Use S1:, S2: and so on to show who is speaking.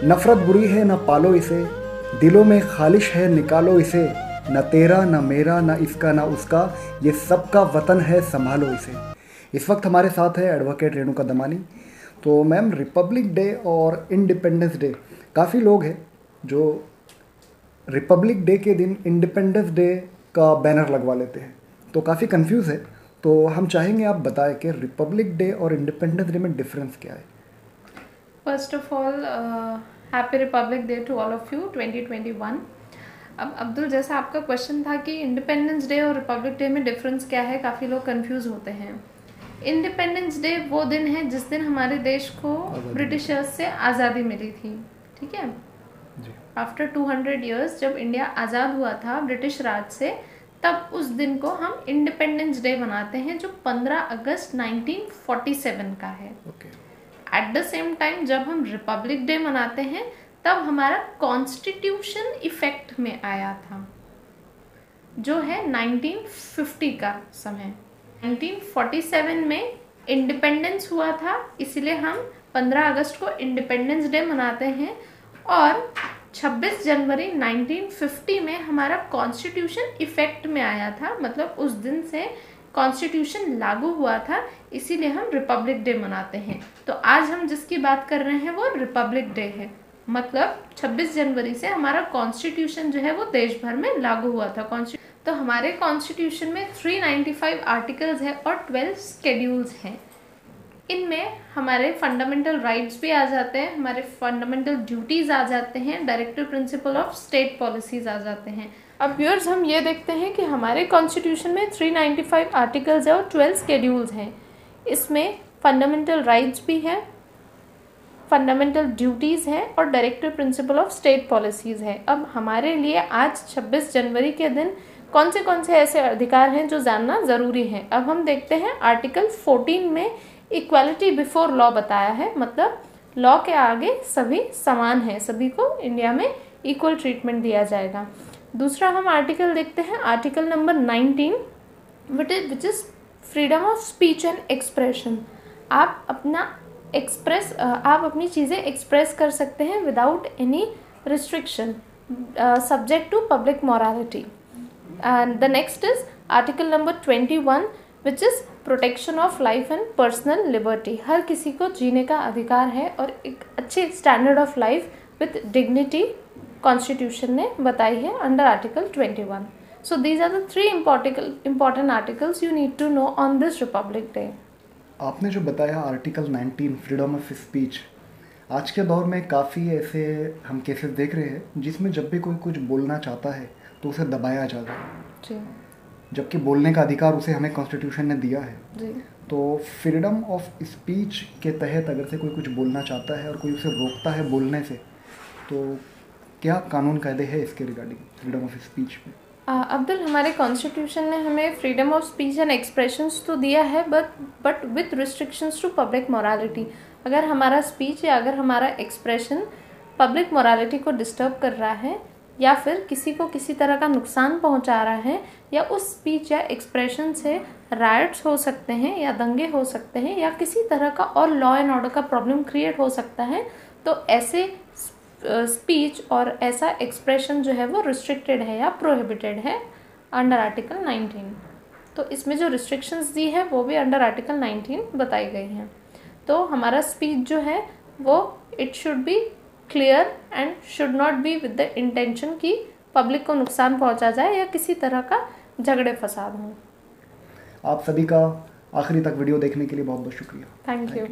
S1: नफरत बुरी है न पालो इसे, दिलों में खालिश है निकालो इसे, न तेरा न मेरा न इसका न उसका, ये सबका वतन है संभालो इसे। इस वक्त हमारे साथ है एडवोकेट रेणुका दमानी। तो मैम, रिपब्लिक डे और इंडिपेंडेंस डे, काफ़ी लोग हैं जो रिपब्लिक डे के दिन इंडिपेंडेंस डे का बैनर लगवा लेते हैं, तो काफ़ी कंफ्यूज है। तो हम चाहेंगे आप बताएं कि रिपब्लिक डे और इंडिपेंडेंस डे में डिफरेंस क्या है।
S2: First of all happy Republic Day to all of you 2021। अब अब्दुल, जैसा आपका क्वेश्चन था कि इंडिपेंडेंस डे और रिपब्लिक डे में डिफरेंस क्या है, काफ़ी लोग कंफ्यूज होते हैं। इंडिपेंडेंस डे वो दिन है जिस दिन हमारे देश को ब्रिटिशर्स से आज़ादी मिली थी, ठीक है। आफ्टर 200 ईयर्स जब इंडिया आज़ाद हुआ था ब्रिटिश राज से, तब उस दिन को हम इंडिपेंडेंस डे मनाते हैं, जो 15 अगस्त 1947 का है। एट द सेम टाइम जब हम रिपब्लिक डे मनाते हैं तब हमारा कॉन्स्टिट्यूशन इफेक्ट में आया था, जो है 1950 का समय। 1947 में इंडिपेंडेंस हुआ था, इसलिए हम 15 अगस्त को इंडिपेंडेंस डे मनाते हैं। और 26 जनवरी 1950 में हमारा कॉन्स्टिट्यूशन इफेक्ट में आया था, मतलब उस दिन से कॉन्स्टिट्यूशन लागू हुआ था, इसीलिए हम रिपब्लिक डे मनाते हैं। तो आज हम जिसकी बात कर रहे हैं वो रिपब्लिक डे है, मतलब 26 जनवरी से हमारा कॉन्स्टिट्यूशन जो है वो देश भर में लागू हुआ था। तो हमारे कॉन्स्टिट्यूशन में 395 आर्टिकल्स हैं और 12 स्केड्यूल्स हैं। इनमें हमारे फंडामेंटल राइट्स भी आ जाते हैं, हमारे फंडामेंटल ड्यूटीज़ आ जाते हैं, directive principle of state policies आ जाते हैं। अब व्यूअर्स, हम ये देखते हैं कि हमारे कॉन्स्टिट्यूशन में 395 आर्टिकल्स है और 12 स्केड्यूल्स हैं। इसमें फंडामेंटल राइट्स भी हैं, फंडामेंटल ड्यूटीज़ हैं और directive principle of state policies है। अब हमारे लिए आज 26 जनवरी के दिन कौन से ऐसे अधिकार हैं जो जानना ज़रूरी है। अब हम देखते हैं आर्टिकल 14 में इक्वालिटी बिफोर लॉ बताया है, मतलब लॉ के आगे सभी समान हैं, सभी को इंडिया में इक्वल ट्रीटमेंट दिया जाएगा। दूसरा हम आर्टिकल देखते हैं, article number 19 which is freedom of speech and expression. आप अपनी चीज़ें एक्सप्रेस कर सकते हैं without any restriction, subject to public morality. And the next is article number 21 which is protection of life and personal liberty. हर किसी को जीने का अधिकार है और एक अच्छे standard of life with dignity constitution ने बताई है under article 21। So these are the 3 important articles you need to know on this Republic Day.
S1: आपने जो बताया आर्टिकल 19 फ्रीडम ऑफ स्पीच, आज के दौर में काफ़ी ऐसे हम केसेस देख रहे हैं जिसमें जब भी कोई कुछ बोलना चाहता है तो उसे दबाया जाता है, जबकि बोलने का अधिकार उसे हमें कॉन्स्टिट्यूशन ने दिया है जी। तो फ्रीडम ऑफ स्पीच के तहत अगर से कोई कुछ बोलना चाहता है और कोई उसे रोकता है बोलने से, तो क्या कानून कायदे है इसके रिगार्डिंग फ्रीडम ऑफ स्पीच में?
S2: अब्दुल, हमारे कॉन्स्टिट्यूशन ने हमें freedom of speech and expressions तो दिया है, but with restrictions to public morality. अगर हमारा स्पीच या अगर हमारा एक्सप्रेशन पब्लिक मोरालिटी को डिस्टर्ब कर रहा है या फिर किसी को किसी तरह का नुकसान पहुंचा रहा है, या उस स्पीच या एक्सप्रेशन से राइट्स हो सकते हैं या दंगे हो सकते हैं या किसी तरह का और लॉ एंड ऑर्डर का प्रॉब्लम क्रिएट हो सकता है, तो ऐसे स्पीच और ऐसा एक्सप्रेशन जो है वो रिस्ट्रिक्टेड है या प्रोहिबिटेड है अंडर आर्टिकल 19। तो इसमें जो रिस्ट्रिक्शंस दी है वो भी अंडर आर्टिकल 19 बताई गई हैं। तो हमारा स्पीच जो है वो it should be clear and should not be with the intention कि पब्लिक को नुकसान पहुंचा जाए या किसी तरह का झगड़े फसाद हो।
S1: आप सभी का आखिरी तक वीडियो देखने के लिए बहुत बहुत शुक्रिया।
S2: Thank you.